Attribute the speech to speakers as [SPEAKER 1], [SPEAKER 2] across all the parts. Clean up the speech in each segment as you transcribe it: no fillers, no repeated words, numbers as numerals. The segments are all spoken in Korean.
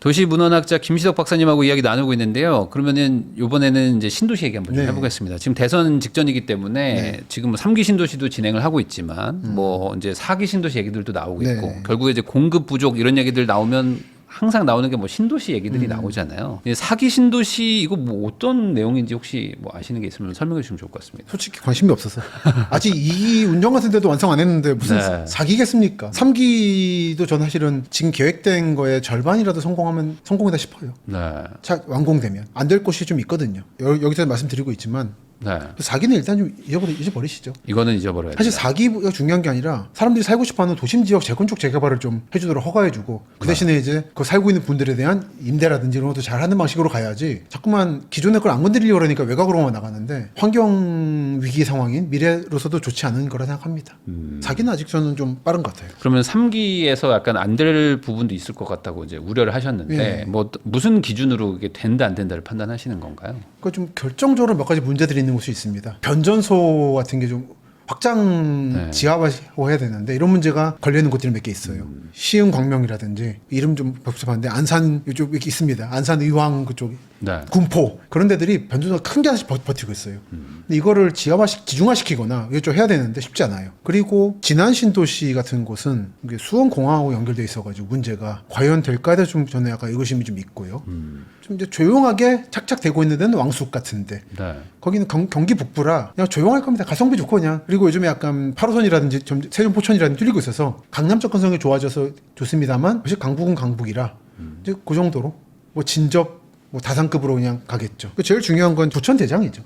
[SPEAKER 1] 도시문헌학자 김시덕 박사님하고 이야기 나누고 있는데요. 그러면은 이번에는 이제 신도시 얘기 한번 좀
[SPEAKER 2] 네.
[SPEAKER 1] 해보겠습니다. 지금 대선 직전이기 때문에
[SPEAKER 2] 네.
[SPEAKER 1] 지금 3기 신도시도 진행을 하고 있지만 뭐 이제 4기 신도시 얘기들도 나오고
[SPEAKER 2] 네.
[SPEAKER 1] 있고 결국에 이제 공급 부족 이런 얘기들 나오면 항상 나오는 게 뭐 신도시 얘기들이 나오잖아요. 4기 신도시 이거 뭐 어떤 내용인지 혹시 뭐 아시는 게 있으면 설명해 주시면 좋을 것 같습니다.
[SPEAKER 2] 솔직히 관심이 없어서 아직 2기 운영 같은 데도 완성 안 했는데 무슨
[SPEAKER 1] 네.
[SPEAKER 2] 4기겠습니까? 3기도 전 사실은 지금 계획된 거에 절반이라도 성공하면 성공이다 싶어요.
[SPEAKER 1] 네.
[SPEAKER 2] 차 완공되면 안 될 곳이 좀 있거든요. 여기서 말씀드리고 있지만
[SPEAKER 1] 네.
[SPEAKER 2] 4기는 일단 좀 잊어버리시죠.
[SPEAKER 1] 이거는 잊어버려야 돼요.
[SPEAKER 2] 사실 4기가 중요한 게 아니라 사람들이 살고 싶어하는 도심 지역 재건축 재개발을 좀 해주도록 허가해주고 그 대신에 이제 그 살고 있는 분들에 대한 임대라든지 이런 것도 잘하는 방식으로 가야지 자꾸만 기존의 걸 안 건드리려고 그러니까 외곽으로만 나가는데 환경 위기 상황인 미래로서도 좋지 않은 거라 생각합니다. 4기는 아직 저는 좀 빠른 것 같아요.
[SPEAKER 1] 그러면 3기에서 약간 안 될 부분도 있을 것 같다고 이제 우려를 하셨는데
[SPEAKER 2] 예.
[SPEAKER 1] 뭐 무슨 기준으로 이게 된다 안 된다를 판단하시는 건가요?
[SPEAKER 2] 그 좀 결정적으로 몇 가지 문제들이 있는 곳이 있습니다. 변전소 같은 게 좀 확장
[SPEAKER 1] 네.
[SPEAKER 2] 지하화해야 되는데 이런 문제가 걸려있는 곳들이 몇 개 있어요. 시흥광명이라든지 이름 좀 복잡한데 안산 이쪽 이렇게 있습니다. 안산 의왕 그쪽
[SPEAKER 1] 네.
[SPEAKER 2] 군포 그런 데들이 변전소가 큰 게 하나씩 버티고 있어요. 근데 이거를 지중화시키거나 이거 좀 해야 되는데 쉽지 않아요. 그리고 진안 신도시 같은 곳은 이게 수원공항하고 연결돼 있어가지고 문제가 과연 될까에 대해서 좀 저는 약간 의구심이 좀 있고요. 좀 이제 조용하게 착착되고 있는 데는 왕숙 같은데
[SPEAKER 1] 네.
[SPEAKER 2] 거기는 경기 북부라 그냥 조용할 겁니다. 가성비 좋고 그냥. 그리고 요즘에 약간 8호선이라든지 세종 포천이라든지 뚫리고 있어서 강남 접근성이 좋아져서 좋습니다만 사실 강북은 강북이라 이제 그 정도로 뭐 진접 뭐 다산급으로 그냥 가겠죠. 제일 중요한 건 부천 대장이죠.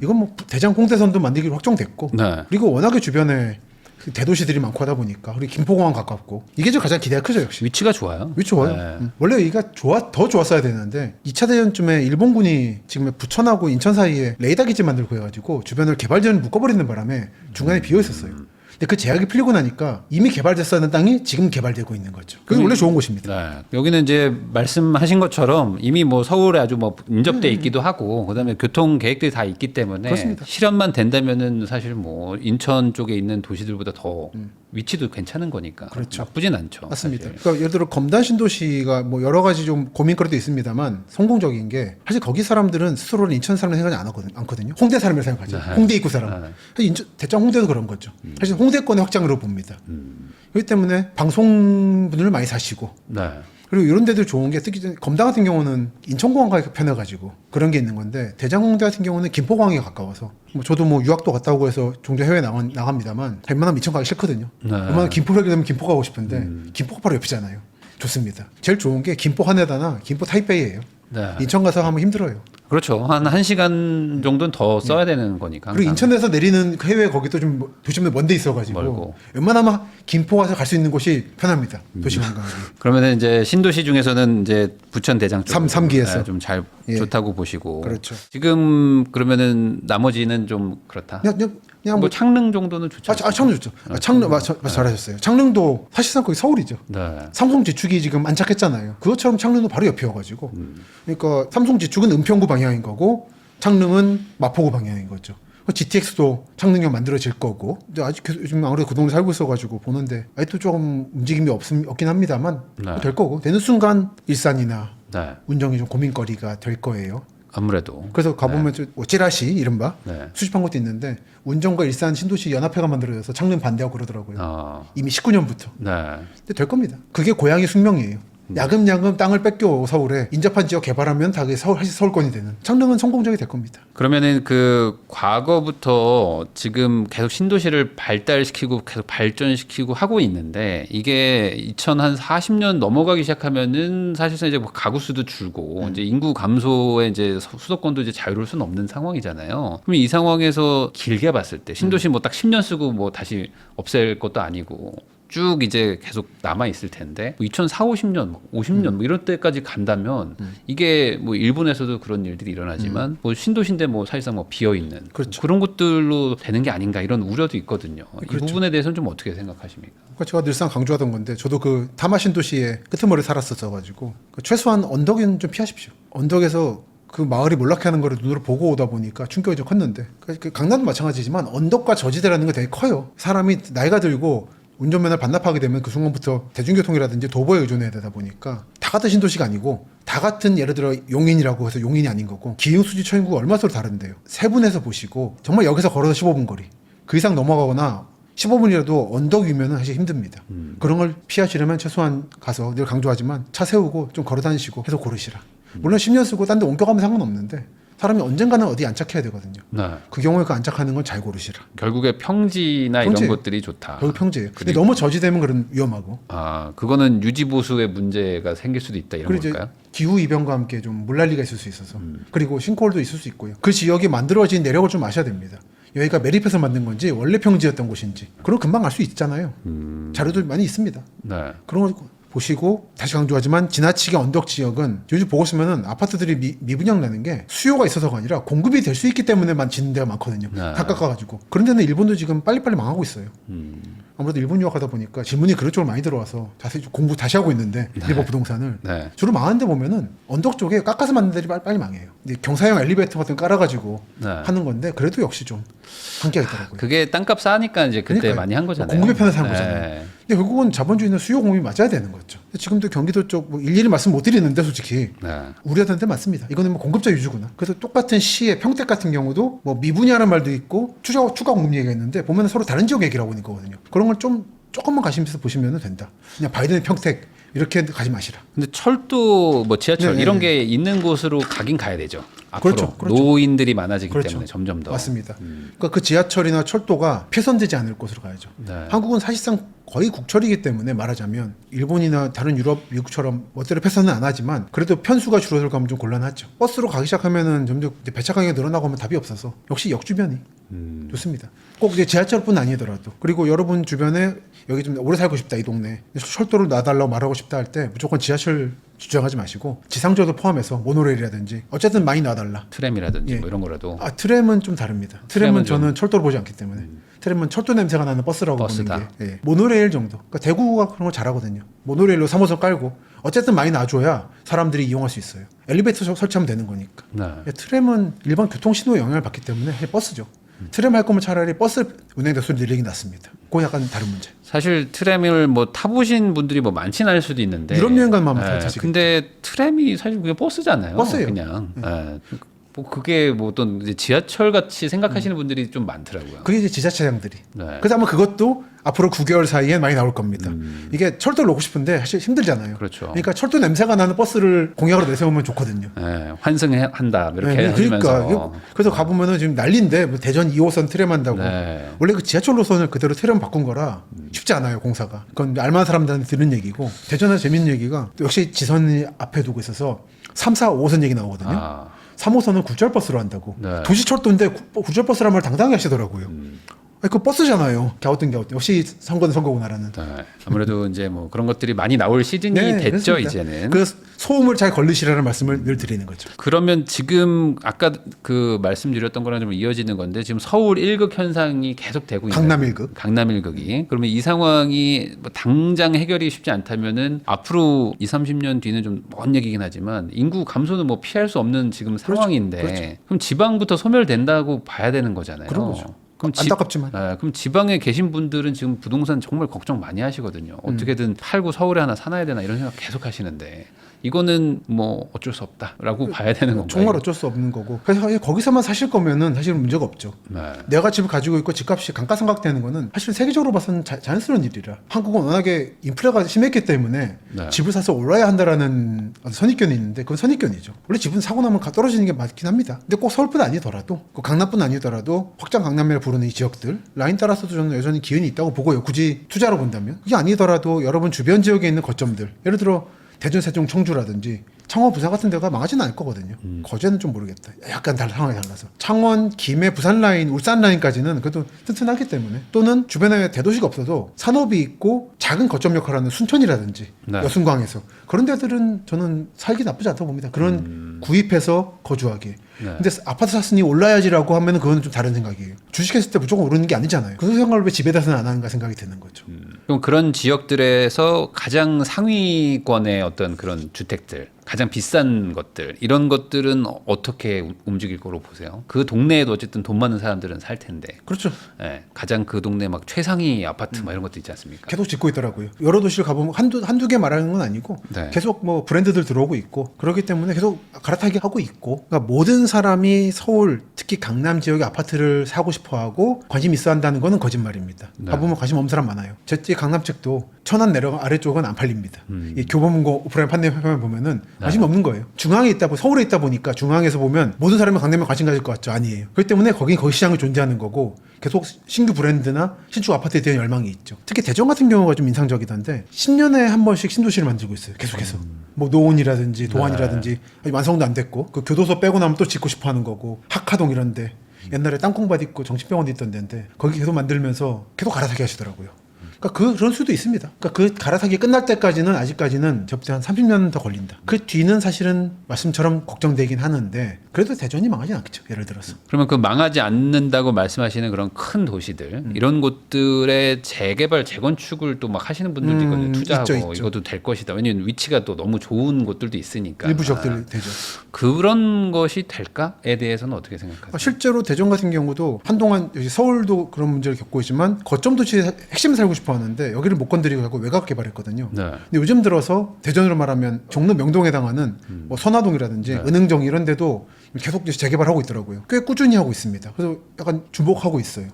[SPEAKER 2] 이건 뭐 대장 홍대선도 만들기로 확정됐고
[SPEAKER 1] 네.
[SPEAKER 2] 그리고 워낙에 주변에 그 대도시들이 많고 하다 보니까 그리고 김포공항 가깝고 이게 좀 가장 기대가 크죠 역시.
[SPEAKER 1] 위치가 좋아요.
[SPEAKER 2] 위치 좋아요.
[SPEAKER 1] 네.
[SPEAKER 2] 원래 여기가 더 좋았어야 되는데 2차 대전쯤에 일본군이 지금 부천하고 인천 사이에 레이더 기지 만들고 해가지고 주변을 개발지를 묶어버리는 바람에 중간에 비어 있었어요. 근데 그 제약이 풀리고 나니까 이미 개발됐었는 땅이 지금 개발되고 있는 거죠. 그게 원래 좋은 곳입니다.
[SPEAKER 1] 네. 여기는 이제 말씀하신 것처럼 이미 뭐 서울에 아주 뭐 인접돼 있기도 하고 그다음에 교통 계획들이 다 있기 때문에
[SPEAKER 2] 그렇습니다.
[SPEAKER 1] 실현만 된다면은 사실 뭐 인천 쪽에 있는 도시들보다 더 위치도 괜찮은 거니까
[SPEAKER 2] 그렇죠.
[SPEAKER 1] 나쁘진 않죠.
[SPEAKER 2] 맞습니다.
[SPEAKER 1] 사실.
[SPEAKER 2] 그러니까 예를 들어 검단 신도시가 뭐 여러 가지 좀 고민거리도 있습니다만 성공적인 게 사실 거기 사람들은 스스로는 인천 사람을 생각하지 않거든요. 홍대 사람을 생각하죠.
[SPEAKER 1] 네.
[SPEAKER 2] 홍대 입구 사람.
[SPEAKER 1] 네.
[SPEAKER 2] 사실 대장 홍대도 그런 거죠. 사실 홍대권의 확장으로 봅니다. 그렇기 때문에 방송분을 많이 사시고
[SPEAKER 1] 네.
[SPEAKER 2] 그리고 이런 데들 좋은 게 특히 검단 같은 경우는 인천공항과 편해가지고 그런 게 있는 건데 대장홍대 같은 경우는 김포공항에 가까워서 뭐 저도 뭐 유학도 갔다 오고 해서 종종 해외 나갑니다만 웬만하면 인천 가기 싫거든요.
[SPEAKER 1] 네.
[SPEAKER 2] 웬만하면 김포로 가게 되면 김포 가고 싶은데 김포가 바로 옆이잖아요. 좋습니다. 제일 좋은 게 김포 하네다나 김포 타이베이예요.
[SPEAKER 1] 네.
[SPEAKER 2] 인천 가서 하면 힘들어요.
[SPEAKER 1] 그렇죠. 한 1시간 정도는 더 써야 되는 거니까.
[SPEAKER 2] 그리고
[SPEAKER 1] 항상.
[SPEAKER 2] 인천에서 내리는 그 해외 거기도 좀 도심에 먼 데 있어가지고
[SPEAKER 1] 멀고.
[SPEAKER 2] 웬만하면 김포 가서 갈 수 있는 곳이 편합니다. 도시 관광이.
[SPEAKER 1] 그러면 이제 신도시 중에서는 이제 부천 대장 쪽
[SPEAKER 2] 3기에서.
[SPEAKER 1] 좀 잘
[SPEAKER 2] 예.
[SPEAKER 1] 좋다고 보시고.
[SPEAKER 2] 그렇죠.
[SPEAKER 1] 지금 그러면은 나머지는 좀 그렇다.
[SPEAKER 2] 그냥
[SPEAKER 1] 뭐
[SPEAKER 2] 뭐
[SPEAKER 1] 창릉 정도는 좋죠.
[SPEAKER 2] 창릉 좋죠. 창릉 잘하셨어요. 창릉도 사실상 거의 서울이죠.
[SPEAKER 1] 네.
[SPEAKER 2] 삼성지축이 지금 안착했잖아요. 그것처럼 창릉도 바로 옆이어가지고. 그러니까 삼성지축은 은평구 방향인 거고 창릉은 마포구 방향인 거죠. GTX도 창릉역 만들어질 거고. 근데 아직 계속 요즘 아무래도 그 동네 살고 있어가지고 보는데 아직도 조금 움직임이 없긴 합니다만
[SPEAKER 1] 네.
[SPEAKER 2] 될 거고. 되는 순간 일산이나
[SPEAKER 1] 네.
[SPEAKER 2] 운정이 좀 고민거리가 될 거예요.
[SPEAKER 1] 아무래도.
[SPEAKER 2] 그래서 가보면 뭐 찌라시 이른바
[SPEAKER 1] 네.
[SPEAKER 2] 수집한 것도 있는데 운정과 일산 신도시 연합회가 만들어져서 창릉 반대하고 그러더라고요. 이미 19년부터.
[SPEAKER 1] 네.
[SPEAKER 2] 근데 될 겁니다. 그게 고향의 숙명이에요. 야금야금 땅을 뺏겨 서울에 인접한 지역 개발하면 다 그게 서울권이 되는. 창릉은 성공적이 될 겁니다.
[SPEAKER 1] 그러면은 그 과거부터 지금 계속 신도시를 발달시키고 계속 발전시키고 하고 있는데 이게 2040년 넘어가기 시작하면은 사실상 이제 뭐 가구 수도 줄고 이제 인구 감소에 이제 수도권도 이제 자유로울 수는 없는 상황이잖아요. 그럼 이 상황에서 길게 봤을 때 신도시 뭐 딱 10년 쓰고 뭐 다시 없앨 것도 아니고 쭉 이제 계속 남아 있을 텐데 뭐 2040, 50년, 50년 뭐 이런 때까지 간다면 이게 뭐 일본에서도 그런 일들이 일어나지만 뭐 신도시인데 뭐 사실상 뭐 비어 있는
[SPEAKER 2] 그렇죠.
[SPEAKER 1] 그런 것들로 되는 게 아닌가 이런 우려도 있거든요. 이
[SPEAKER 2] 그렇죠.
[SPEAKER 1] 부분에 대해서는 좀 어떻게 생각하십니까?
[SPEAKER 2] 그러니까 제가 늘상 강조하던 건데 저도 그 타마 신도시의 끄트머리 살았었어가지고 최소한 언덕은 좀 피하십시오. 언덕에서 그 마을이 몰락하는 거를 눈으로 보고 오다 보니까 충격이 좀 컸는데 그 강남도 마찬가지지만 언덕과 저지대라는 게 되게 커요. 사람이 나이가 들고 운전면허를 반납하게 되면 그 순간부터 대중교통이라든지 도보에 의존해야 되다 보니까 다 같은 신도시가 아니고 다 같은 예를 들어 용인이라고 해서 용인이 아닌 거고 기흥, 수지, 천인구가 얼마 서로 다른데요. 세 분에서 보시고 정말 여기서 걸어서 15분 거리 그 이상 넘어가거나 15분이라도 언덕 위면은 사실 힘듭니다. 그런 걸 피하시려면 최소한 가서 늘 강조하지만 차 세우고 좀 걸어 다니시고 해서 고르시라. 물론 10년 쓰고 딴 데 옮겨가면 상관없는데 사람이 언젠가는 어디 안착해야 되거든요.
[SPEAKER 1] 네.
[SPEAKER 2] 그 경우에 그 안착하는 건 잘 고르시라.
[SPEAKER 1] 결국에 평지나
[SPEAKER 2] 평지.
[SPEAKER 1] 이런 것들이 좋다.
[SPEAKER 2] 결국 평지예요. 근데 너무 저지되면 그런 위험하고.
[SPEAKER 1] 아, 그거는 유지 보수의 문제가 생길 수도 있다 이런
[SPEAKER 2] 그리고 이제
[SPEAKER 1] 걸까요?
[SPEAKER 2] 기후 이변과 함께 좀 물난리가 있을 수 있어서 그리고 싱크홀도 있을 수 있고요. 그 지역에 만들어진 내력을 좀 아셔야 됩니다. 여기가 매립해서 만든 건지 원래 평지였던 곳인지 그럼 금방 알 수 있잖아요. 자료들 많이 있습니다.
[SPEAKER 1] 네.
[SPEAKER 2] 그런 거 보시고 다시 강조하지만 지나치게 언덕 지역은 요즘 보고 있으면은 아파트들이 미분양 나는 게 수요가 있어서가 아니라 공급이 될 수 있기 때문에만 짓는 데가 많거든요.
[SPEAKER 1] 네.
[SPEAKER 2] 다 깎아가지고 그런 데는 일본도 지금 빨리빨리 망하고 있어요. 아무래도 일본 유학하다 보니까 질문이 그쪽으로 많이 들어와서 자세히 좀 공부 다시 하고 있는데 일본 부동산을
[SPEAKER 1] 네.
[SPEAKER 2] 주로 망한 데 보면은 언덕 쪽에 깎아서 만든 데들이 빨리 망해요. 이제 경사형 엘리베이터 같은 거 깔아가지고
[SPEAKER 1] 네.
[SPEAKER 2] 하는 건데 그래도 역시 좀 한계가 있더라고요.
[SPEAKER 1] 그게 땅값 싸니까 이제 그때
[SPEAKER 2] 그러니까요.
[SPEAKER 1] 많이 한 거잖아요.
[SPEAKER 2] 공급의 편에서 한
[SPEAKER 1] 네.
[SPEAKER 2] 거잖아요. 근데 결국은 자본주의는 수요 공급이 맞아야 되는 거죠. 지금도 경기도 쪽 뭐 일일이 말씀 못 드리는데 솔직히
[SPEAKER 1] 네.
[SPEAKER 2] 우려하는 데 맞습니다. 이거는 뭐 공급자 위주구나. 그래서 똑같은 시의 평택 같은 경우도 뭐 미분야라는 말도 있고 추가 공급 얘기가 있는데 보면 서로 다른 지역 얘기를 하고 있는 거거든요. 그런 걸 좀 조금만 관심있어 보시면 된다. 그냥 바이든의 평택 이렇게 가지 마시라.
[SPEAKER 1] 근데 철도 뭐 지하철
[SPEAKER 2] 네,
[SPEAKER 1] 이런
[SPEAKER 2] 네.
[SPEAKER 1] 게 있는 곳으로 가긴 가야 되죠. 앞으로
[SPEAKER 2] 그렇죠.
[SPEAKER 1] 노인들이 많아지기
[SPEAKER 2] 그렇죠.
[SPEAKER 1] 때문에 점점 더.
[SPEAKER 2] 맞습니다. 그러니까 그 지하철이나 철도가 폐선되지 않을 곳으로 가야죠.
[SPEAKER 1] 네.
[SPEAKER 2] 한국은 사실상 거의 국철이기 때문에 말하자면 일본이나 다른 유럽, 미국처럼 멋대로 폐선은 안 하지만 그래도 편수가 줄어들가면 좀 곤란하죠. 버스로 가기 시작하면은 점점 이제 배차 간격이 늘어나고 하면 답이 없어서 역시 역 주변이 좋습니다. 꼭 이제 지하철뿐 아니더라도 그리고 여러분 주변에 여기 좀 오래 살고 싶다 이 동네 철도를 놔달라고 말하고 싶다 할 때 무조건 지하철 주장하지 마시고 지상철도 포함해서 모노레일이라든지 어쨌든 많이 놔달라.
[SPEAKER 1] 트램이라든지
[SPEAKER 2] 예.
[SPEAKER 1] 뭐 이런 거라도.
[SPEAKER 2] 아 트램은 좀 다릅니다.
[SPEAKER 1] 트램은
[SPEAKER 2] 트램은 저는 철도를 보지 않기 때문에 트램은 철도 냄새가 나는 버스라고
[SPEAKER 1] 버스다.
[SPEAKER 2] 보는 게 모노레일 정도. 그러니까 대구가 그런 걸 잘하거든요. 모노레일로 3호선 깔고 어쨌든 많이 놔줘야 사람들이 이용할 수 있어요. 엘리베이터 설치하면 되는 거니까.
[SPEAKER 1] 네.
[SPEAKER 2] 트램은 일반 교통신호에 영향을 받기 때문에 사실 버스죠. 트램 할 거면 차라리 버스 운행 대수를 늘리기 낫습니다. 그건 약간 다른 문제.
[SPEAKER 1] 사실 트램을 뭐 타보신 분들이 뭐 많지는 않을 수도 있는데.
[SPEAKER 2] 유럽 여행 가면
[SPEAKER 1] 네.
[SPEAKER 2] 타시겠죠.
[SPEAKER 1] 근데 트램이 사실 그냥 버스잖아요.
[SPEAKER 2] 버스예요.
[SPEAKER 1] 그냥. 네. 뭐 그게 뭐 어떤 이제 지하철 같이 생각하시는 분들이 좀 많더라고요.
[SPEAKER 2] 그게 이제 지자체장들이.
[SPEAKER 1] 네.
[SPEAKER 2] 그래서 아마 그것도 앞으로 9개월 사이에 많이 나올 겁니다. 이게 철도를 놓고 싶은데 사실 힘들잖아요.
[SPEAKER 1] 그렇죠.
[SPEAKER 2] 그러니까 철도 냄새가 나는 버스를 공약으로 내세우면 좋거든요.
[SPEAKER 1] 네. 환승한다 이렇게
[SPEAKER 2] 네,
[SPEAKER 1] 하시면서.
[SPEAKER 2] 그러니까 그래서 가보면은 지금 난리인데 뭐 대전 2호선 트램 한다고.
[SPEAKER 1] 네.
[SPEAKER 2] 원래 그 지하철 노선을 그대로 트램 바꾼 거라 쉽지 않아요 공사가. 그건 알만한 사람들한테 들은 얘기고. 대전에서 재밌는 얘기가 역시 지선이 앞에 두고 있어서 3, 4, 5호선 얘기 나오거든요.
[SPEAKER 1] 아.
[SPEAKER 2] 3호선은 굴절버스로 한다고.
[SPEAKER 1] 네.
[SPEAKER 2] 도시철도인데 굴절버스란 말 당당히 하시더라고요. 아니, 그 버스잖아요. 갸우뚱. 역시 선거는 선거고 나라는.
[SPEAKER 1] 네. 아무래도 이제 뭐 그런 것들이 많이 나올 시즌이
[SPEAKER 2] 네,
[SPEAKER 1] 됐죠
[SPEAKER 2] 그렇습니다.
[SPEAKER 1] 이제는.
[SPEAKER 2] 그 소음을 잘 걸리시라는 말씀을 늘 드리는 거죠.
[SPEAKER 1] 그러면 지금 아까 그 말씀드렸던 거랑 좀 이어지는 건데 지금 서울 1극 현상이 계속 되고 있는
[SPEAKER 2] 강남 1극.
[SPEAKER 1] 강남 1극이 그러면 이 상황이 뭐 당장 해결이 쉽지 않다면은 앞으로 2, 30년 뒤는 좀 먼 얘기긴 하지만 인구 감소는 뭐 피할 수 없는 지금 상황인데
[SPEAKER 2] 그렇죠.
[SPEAKER 1] 그럼 지방부터 소멸된다고 봐야 되는 거잖아요.
[SPEAKER 2] 그런 거죠.
[SPEAKER 1] 그럼
[SPEAKER 2] 안타깝지만.
[SPEAKER 1] 그럼 지방에 계신 분들은 지금 부동산 정말 걱정 많이 하시거든요. 어떻게든 팔고 서울에 하나 사놔야 되나 이런 생각 계속 하시는데 이거는 뭐 어쩔 수 없다라고 봐야 되는 건가요?
[SPEAKER 2] 정말 어쩔 수 없는 거고. 그래서 거기서만 사실 거면은 사실은 문제가 없죠.
[SPEAKER 1] 네.
[SPEAKER 2] 내가 집을 가지고 있고 집값이 감가상각되는 거는 사실 세계적으로 봐서는 자연스러운 일이라. 한국은 워낙에 인플레가 심했기 때문에
[SPEAKER 1] 네.
[SPEAKER 2] 집을 사서 올라야 한다라는 선입견이 있는데 그건 선입견이죠. 원래 집은 사고 나면 떨어지는 게 맞긴 합니다. 근데 꼭 서울뿐 아니더라도 꼭 강남뿐 아니더라도 확장 강남이라 부르는 이 지역들 라인 따라서도 저는 여전히 기운이 있다고 보고요. 굳이 투자로 본다면. 그게 아니더라도 여러분 주변 지역에 있는 거점들 예를 들어 대전, 세종, 청주라든지 창원, 부산 같은 데가 망하지는 않을 거거든요. 거제는 좀 모르겠다. 약간 상황이 달라서. 창원, 김해, 부산 라인, 울산 라인까지는 그래도 튼튼하기 때문에 또는 주변에 대도시가 없어도 산업이 있고 작은 거점 역할을 하는 순천이라든지
[SPEAKER 1] 네.
[SPEAKER 2] 여순광에서 그런 데들은 저는 살기 나쁘지 않다고 봅니다. 그런 구입해서 거주하기.
[SPEAKER 1] 네.
[SPEAKER 2] 근데 아파트 샀으니 올라야지라고 하면 그거는 좀 다른 생각이에요. 주식했을 때 무조건 오르는 게 아니잖아요. 그 생각을 왜 집에다서는 안 하는가 생각이 드는 거죠.
[SPEAKER 1] 그럼 그런 지역들에서 가장 상위권의 어떤 그런 주택들 가장 비싼 것들 이런 것들은 어떻게 움직일 거로 보세요? 그 동네에도 어쨌든 돈 많은 사람들은 살 텐데.
[SPEAKER 2] 그렇죠.
[SPEAKER 1] 예, 가장 그 동네 막 최상위 아파트 막 이런 것도 있지 않습니까?
[SPEAKER 2] 계속 짓고 있더라고요. 여러 도시를 가보면 한두 개 말하는 건 아니고
[SPEAKER 1] 네.
[SPEAKER 2] 계속 뭐 브랜드들 들어오고 있고 그렇기 때문에 계속 갈아타기 하고 있고 그러니까 모든 사람이 서울 특히 강남 지역의 아파트를 사고 싶어하고 관심 있어 한다는 거는 거짓말입니다.
[SPEAKER 1] 네.
[SPEAKER 2] 가보면 관심 없는 사람 많아요. 저쪽 강남 측도 천안 내려가 아래쪽은 안 팔립니다. 이 교보문고 오프라인 판매만 보면은 관심 없는 거예요. 중앙에 있다 서울에 있다 보니까 중앙에서 보면 모든 사람이 강남에 관심 가질 것 같죠? 아니에요. 그렇기 때문에 거기 시장이 존재하는 거고 계속 신규 브랜드나 신축 아파트에 대한 열망이 있죠. 특히 대전 같은 경우가 좀 인상적이던데 10년에 한 번씩 신도시를 만들고 있어요. 계속해서. 뭐 노원이라든지 도안이라든지 아직 완성도 안 됐고 그 교도소 빼고 나면 또 짓고 싶어 하는 거고 학하동 이런데 옛날에 땅콩밭 있고 정신병원도 있던 데인데 거기 계속 만들면서 계속 갈아타기 하시더라고요. 그러니까 그런 수도 있습니다. 그러니까 그 갈아타기 끝날 때까지는 아직까지는 접대 한 30년 더 걸린다. 그 뒤는 사실은 말씀처럼 걱정되긴 하는데 그래도 대전이 망하진 않겠죠. 예를 들어서.
[SPEAKER 1] 그러면 그 망하지 않는다고 말씀하시는 그런 큰 도시들 이런 곳들의 재개발 재건축을 또 막 하시는 분들도 있거든요. 투자하고
[SPEAKER 2] 있죠.
[SPEAKER 1] 이것도 될 것이다. 왜냐하면 위치가 또 너무 좋은 곳들도 있으니까.
[SPEAKER 2] 일부 지역들 되죠.
[SPEAKER 1] 그런 것이 될까에 대해서는 어떻게 생각하세요?
[SPEAKER 2] 실제로 대전 같은 경우도 한동안 여기 서울도 그런 문제를 겪고 있지만 거점 도시에 핵심 살고 싶어 하는데 여기를 못 건드리고 자꾸 외곽 개발했거든요.
[SPEAKER 1] 네.
[SPEAKER 2] 근데 요즘 들어서 대전으로 말하면 종로 명동에 해당하는 뭐 선화동이라든지 은흥정 이런 데도 계속 재개발하고 있더라고요. 꽤 꾸준히 하고 있습니다. 그래서 약간 주목하고 있어요.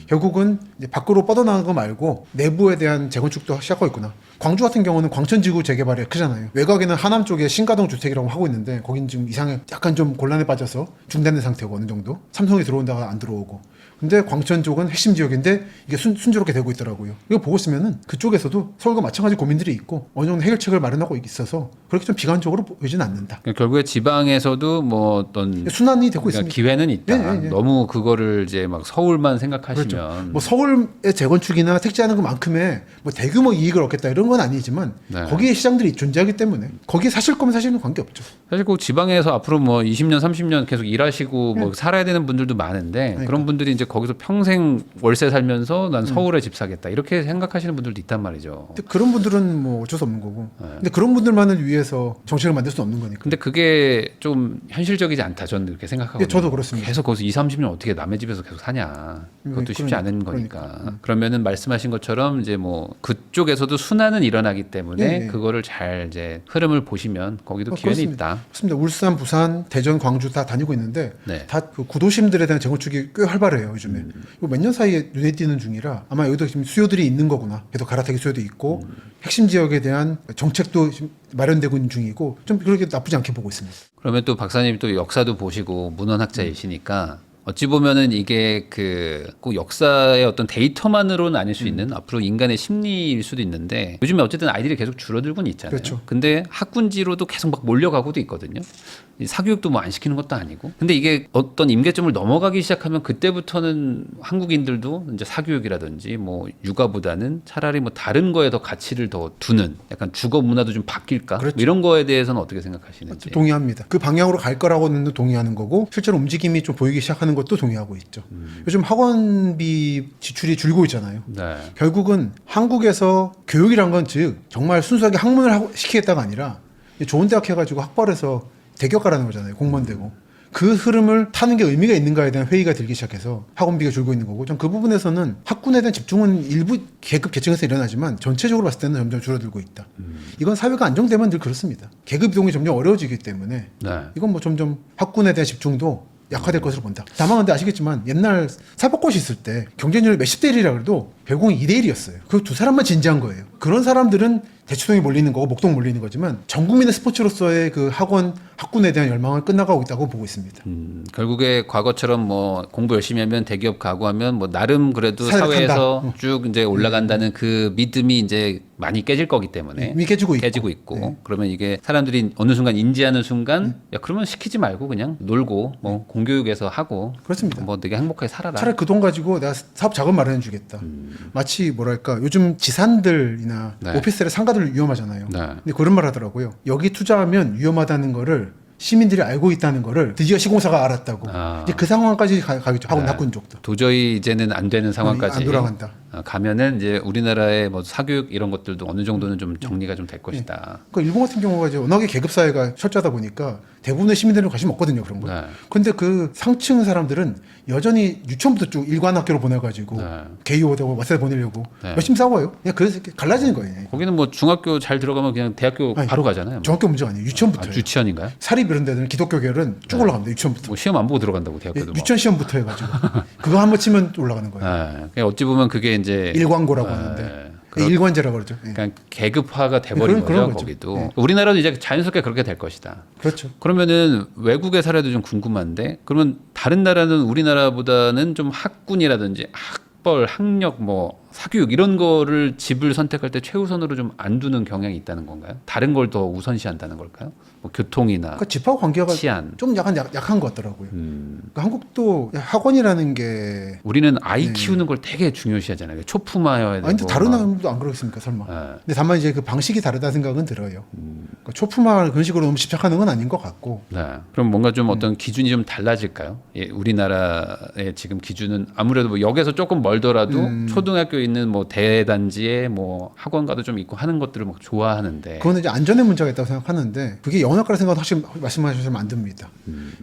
[SPEAKER 2] 결국은 이제 밖으로 뻗어나간 거 말고 내부에 대한 재건축도 시작하고 있구나. 광주 같은 경우는 광천지구 재개발이 크잖아요. 외곽에는 하남 쪽에 신가동 주택이라고 하고 있는데 거긴 지금 이상해 약간 좀 곤란에 빠져서 중단된 상태고 어느 정도 삼성이 들어온다가 안 들어오고 근데 광천 쪽은 핵심 지역인데 이게 순조롭게 되고 있더라고요. 이거 보고 있으면은 그쪽에서도 서울과 마찬가지 고민들이 있고 어느 정도 해결책을 마련하고 있어서 그렇게 좀 비관적으로 보이지는 않는다.
[SPEAKER 1] 그러니까 결국에 지방에서도 뭐 어떤
[SPEAKER 2] 순환이 되고
[SPEAKER 1] 그러니까
[SPEAKER 2] 있습니다.
[SPEAKER 1] 기회는 있다.
[SPEAKER 2] 네.
[SPEAKER 1] 너무 그거를 이제 막 서울만 생각하시면
[SPEAKER 2] 그렇죠. 뭐 서울의 재건축이나 택지하는 것만큼의 뭐 대규모 이익을 얻겠다 이런 건 아니지만
[SPEAKER 1] 네.
[SPEAKER 2] 거기에 시장들이 존재하기 때문에 거기에 사실 거면 사실은 관계 없죠.
[SPEAKER 1] 사실 꼭 지방에서 앞으로 뭐 20년, 30년 계속 일하시고 뭐 살아야 되는 분들도 많은데 그런 분들이 이제 거기서 평생 월세 살면서 난 서울에 집 사겠다 이렇게 생각하시는 분들도 있단 말이죠.
[SPEAKER 2] 근데 그런 분들은 뭐 어쩔 수 없는 거고. 근데 그런 분들만을 위해서 정책을 만들 수는 없는 거니까.
[SPEAKER 1] 근데 그게 좀 현실적이지 않다 저는 이렇게 생각하거든요.
[SPEAKER 2] 예, 저도 그렇습니다.
[SPEAKER 1] 계속 거기서 2, 30년 어떻게 남의 집에서 계속 사냐. 그것도 쉽지 않은 거니까. 그러면은 말씀하신 것처럼 이제 뭐 그쪽에서도 순환은 일어나기 때문에
[SPEAKER 2] 네.
[SPEAKER 1] 그거를 잘 이제 흐름을 보시면 거기도 기회는
[SPEAKER 2] 그렇습니다.
[SPEAKER 1] 있다.
[SPEAKER 2] 그렇습니다. 울산, 부산, 대전, 광주 다 다니고 있는데
[SPEAKER 1] 네.
[SPEAKER 2] 다 그 구도심들에 대한 재건축이 꽤 활발해요 요즘에. 이거 몇 년 사이에 눈에 띄는 중이라 아마 여기도 지금 수요들이 있는 거구나. 계속 갈아타기 수요도 있고 핵심 지역에 대한 정책도 지금 마련되고 있는 중이고 좀 그렇게 나쁘지 않게 보고 있습니다.
[SPEAKER 1] 그러면 또 박사님 또 역사도 보시고 문헌학자이시니까 어찌 보면은 이게 그 꼭 역사의 어떤 데이터만으로는 아닐 수 있는 앞으로 인간의 심리일 수도 있는데 요즘에 어쨌든 아이들이 계속 줄어들고는 있잖아요.
[SPEAKER 2] 그렇죠.
[SPEAKER 1] 근데 학군지로도 계속 막 몰려가고도 있거든요. 이 사교육도 뭐 안 시키는 것도 아니고. 근데 이게 어떤 임계점을 넘어가기 시작하면 그때부터는 한국인들도 이제 사교육이라든지 뭐 육아보다는 차라리 뭐 다른 거에 더 가치를 더 두는 약간 주거 문화도 좀 바뀔까?
[SPEAKER 2] 그렇죠.
[SPEAKER 1] 뭐 이런 거에 대해서는 어떻게 생각하시는지.
[SPEAKER 2] 동의합니다. 그 방향으로 갈 거라고는 동의하는 거고 실제로 움직임이 좀 보이기 시작하는 것도 동의하고 있죠. 요즘 학원비 지출이 줄고 있잖아요.
[SPEAKER 1] 네.
[SPEAKER 2] 결국은 한국에서 교육이란 건 즉 정말 순수하게 학문을 시키겠다가 아니라 좋은 대학 해가지고 학벌에서 대격가라는 거잖아요. 공무원 되고. 그 흐름을 타는 게 의미가 있는가에 대한 회의가 들기 시작해서 학원비가 줄고 있는 거고 전 그 부분에서는 학군에 대한 집중은 일부 계급 계층에서 일어나지만 전체적으로 봤을 때는 점점 줄어들고 있다. 이건 사회가 안정되면 늘 그렇습니다. 계급 이동이 점점 어려워지기 때문에
[SPEAKER 1] 네.
[SPEAKER 2] 이건 뭐 점점 학군에 대한 집중도 약화될 것으로 본다. 다만 근데 아시겠지만 옛날 사법고시 있을 때 경쟁률이 몇십 대 1이라 그래도 결국은 2대 1이었어요. 그 두 사람만 진지한 거예요. 그런 사람들은 대치동이 몰리는 거고 목동 몰리는 거지만 전 국민의 스포츠로서의 그 학군에 대한 열망은 끝나가고 있다고 보고 있습니다.
[SPEAKER 1] 결국에 과거처럼 뭐 공부 열심히 하면 대기업 가고하면 뭐 나름 그래도
[SPEAKER 2] 사회를
[SPEAKER 1] 사회에서
[SPEAKER 2] 탄다.
[SPEAKER 1] 쭉 이제 올라간다는 그 믿음이 이제 많이 깨질 거기 때문에
[SPEAKER 2] 이미 깨지고 있고.
[SPEAKER 1] 그러면 이게 사람들이 어느 순간 인지하는 순간 야 그러면 시키지 말고 그냥 놀고 뭐 공교육에서 하고
[SPEAKER 2] 그렇습니다.
[SPEAKER 1] 뭐 되게 행복하게 살아라.
[SPEAKER 2] 차라리 그 돈 가지고 내가 사업 자금 마련해 주겠다. 마치 뭐랄까 요즘 지산들이나
[SPEAKER 1] 네.
[SPEAKER 2] 오피스텔의 상가들 위험하잖아요.
[SPEAKER 1] 네.
[SPEAKER 2] 근데 그런 말 하더라고요. 여기 투자하면 위험하다는 거를 시민들이 알고 있다는 거를 드디어 시공사가 알았다고.
[SPEAKER 1] 아.
[SPEAKER 2] 이제 그 상황까지 가겠죠. 학군 쪽도.
[SPEAKER 1] 도저히 이제는 안 되는 상황까지
[SPEAKER 2] 안 돌아간다.
[SPEAKER 1] 가면은 이제 우리나라의 뭐 사교육 이런 것들도 어느 정도는 좀 정리가 좀 될 것이다.
[SPEAKER 2] 그 일본 같은 경우가 이제 워낙에 계급 사회가 철저하다 보니까 대부분의 시민들은 관심 없거든요 그런 거.
[SPEAKER 1] 네.
[SPEAKER 2] 근데 그 상층 사람들은 여전히 유치원부터 쭉 일관학교로 보내가지고
[SPEAKER 1] 네.
[SPEAKER 2] 개이오다고 와서 보내려고
[SPEAKER 1] 네.
[SPEAKER 2] 열심히 싸워요. 그냥 그래서 이렇게 갈라지는 거예요.
[SPEAKER 1] 거기는 뭐 중학교 잘 들어가면 그냥 대학교
[SPEAKER 2] 아니,
[SPEAKER 1] 바로 가잖아요.
[SPEAKER 2] 중학교 문제가 아니에요. 유치원부터.
[SPEAKER 1] 유치원인가요?
[SPEAKER 2] 사립 이런 데는 기독교 계열은 쭉
[SPEAKER 1] 네.
[SPEAKER 2] 올라갑니다. 유치원부터.
[SPEAKER 1] 뭐 시험 안 보고 들어간다고 대학교도. 뭐.
[SPEAKER 2] 유치원 시험부터 해가지고 그거 한 번 치면 올라가는 거예요.
[SPEAKER 1] 네. 그러니까 어찌 보면 그게 이제
[SPEAKER 2] 일광고라고
[SPEAKER 1] 네.
[SPEAKER 2] 하는데 일관제라고 그러죠. 예.
[SPEAKER 1] 그러니까 계급화가 돼버린
[SPEAKER 2] 그런
[SPEAKER 1] 거죠.
[SPEAKER 2] 거죠.
[SPEAKER 1] 거기도.
[SPEAKER 2] 네.
[SPEAKER 1] 우리나라도 이제 자연스럽게 그렇게 될 것이다.
[SPEAKER 2] 그렇죠.
[SPEAKER 1] 그러면은 외국의 사례도 좀 궁금한데 그러면 다른 나라는 우리나라보다는 좀 학군이라든지 학벌, 학력, 뭐 사교육 이런 거를 집을 선택할 때 최우선으로 좀 안 두는 경향이 있다는 건가요? 다른 걸 더 우선시한다는 걸까요? 뭐 교통이나
[SPEAKER 2] 그러니까 집하고 관계가
[SPEAKER 1] 치안.
[SPEAKER 2] 좀 약간 약한 것 같더라고요. 그러니까 한국도 학원이라는 게
[SPEAKER 1] 우리는 아이 키우는 걸 되게 중요시하잖아요. 초품화여야 되고.
[SPEAKER 2] 아니 근데 다른
[SPEAKER 1] 막.
[SPEAKER 2] 나라도 안 그러겠습니까 설마.
[SPEAKER 1] 네.
[SPEAKER 2] 근데 다만 이제 그 방식이 다르다 생각은 들어요. 그러니까 초품화를 그런 식으로 너무 집착하는 건 아닌 것 같고.
[SPEAKER 1] 네. 그럼 뭔가 좀 어떤 기준이 좀 달라질까요? 예, 우리나라의 지금 기준은 아무래도 뭐 역에서 조금 멀더라도 초등학교에 있는 뭐 대단지에 뭐 학원가도 좀 있고 하는 것들을 막 좋아하는데.
[SPEAKER 2] 그거는 이제 안전의 문제가 있다고 생각하는데 그게 영역가라 생각은 확실히 말씀하셔서 안 듭니다.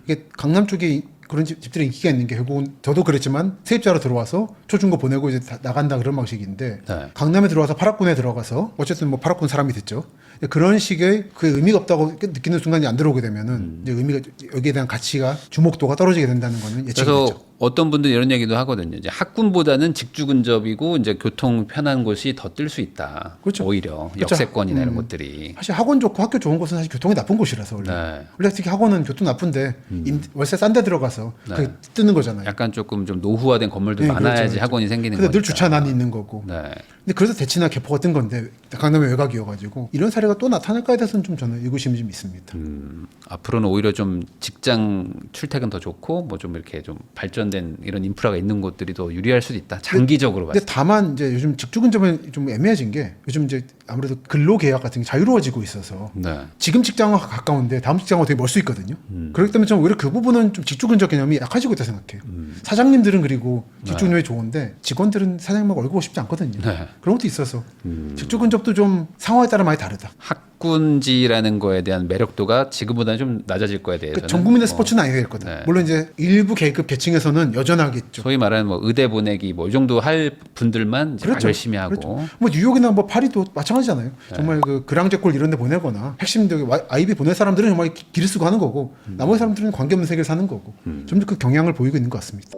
[SPEAKER 2] 이게 강남 쪽에 그런 집들이 인기가 있는 게 결국은 저도 그랬지만 세입자로 들어와서 초중고 보내고 이제 나간다 그런 방식인데
[SPEAKER 1] 네.
[SPEAKER 2] 강남에 들어와서 8학군에 들어가서 어쨌든 뭐 8학군 사람이 됐죠. 그런 식의 그 의미가 없다고 느끼는 순간이 안 들어오게 되면은 이제 의미가 여기에 대한 가치가 주목도가 떨어지게 된다는 거는 예측이
[SPEAKER 1] 그래서
[SPEAKER 2] 되죠.
[SPEAKER 1] 어떤 분들은 이런 얘기도 하거든요. 이제 학군보다는 직주 근접이고 이제 교통 편한 곳이 더 뜰 수 있다.
[SPEAKER 2] 그렇죠.
[SPEAKER 1] 오히려
[SPEAKER 2] 그렇죠.
[SPEAKER 1] 역세권이나 이런 것들이.
[SPEAKER 2] 사실 학원 좋고 학교 좋은 곳은 사실 교통이 나쁜 곳이라서 원래.
[SPEAKER 1] 네.
[SPEAKER 2] 원래 특히 학원은 교통 나쁜데 월세 싼 데 들어가서
[SPEAKER 1] 네.
[SPEAKER 2] 그게 뜨는 거잖아요.
[SPEAKER 1] 약간 조금 좀 노후화된 건물도
[SPEAKER 2] 네,
[SPEAKER 1] 많아야지
[SPEAKER 2] 그렇죠, 그렇죠.
[SPEAKER 1] 학원이 생기는
[SPEAKER 2] 근데
[SPEAKER 1] 거니까.
[SPEAKER 2] 늘 주차난이 있는 거고.
[SPEAKER 1] 네.
[SPEAKER 2] 근데 그래서 대치나 개포가 뜬 건데 강남의 외곽이어가지고 이런 사례가 또 나타날까에 대해서는 좀 저는 의구심이 좀 있습니다.
[SPEAKER 1] 앞으로는 오히려 좀 직장 출퇴근 더 좋고 뭐 좀 이렇게 좀 발전된 이런 인프라가 있는 곳들이 더 유리할 수도 있다. 장기적으로 봤을
[SPEAKER 2] 근데 다만 이제 요즘 직주 근접은 좀 애매해진 게 요즘 이제 아무래도 근로 계약 같은 게 자유로워지고 있어서
[SPEAKER 1] 때. 네.
[SPEAKER 2] 지금 직장과 가까운데 다음 직장과 되게 멀 수 있거든요. 그렇기 때문에 좀 오히려 그 부분은 좀 직주 근접 개념이 약해지고 있다 생각해요. 사장님들은 그리고 직주 근접이 좋은데 직원들은 사장님하고 얼굴 보고 싶지 않거든요.
[SPEAKER 1] 네.
[SPEAKER 2] 그런 것도 있어서 직주 근접도 좀 상황에 따라 많이 다르다.
[SPEAKER 1] 학군지라는 거에 대한 매력도가 지금보다는 좀 낮아질 거에 대해서는
[SPEAKER 2] 그 전 국민의
[SPEAKER 1] 뭐
[SPEAKER 2] 스포츠는 아니게 될 거다.
[SPEAKER 1] 네.
[SPEAKER 2] 물론 이제 일부 계급 계층에서는 여전하겠죠.
[SPEAKER 1] 소위 말하는 뭐 의대 보내기 뭐 이 정도 할 분들만 이제
[SPEAKER 2] 그렇죠.
[SPEAKER 1] 열심히 하고
[SPEAKER 2] 뭐 뉴욕이나 뭐 파리도 마찬가지잖아요. 정말 그 그랑제골 이런 데 보내거나 핵심들 아이비 보낼 사람들은 정말 길을 쓰고 하는 거고 나머지 사람들은 관계없는 세계를 사는 거고 점점 그 경향을 보이고 있는 것 같습니다.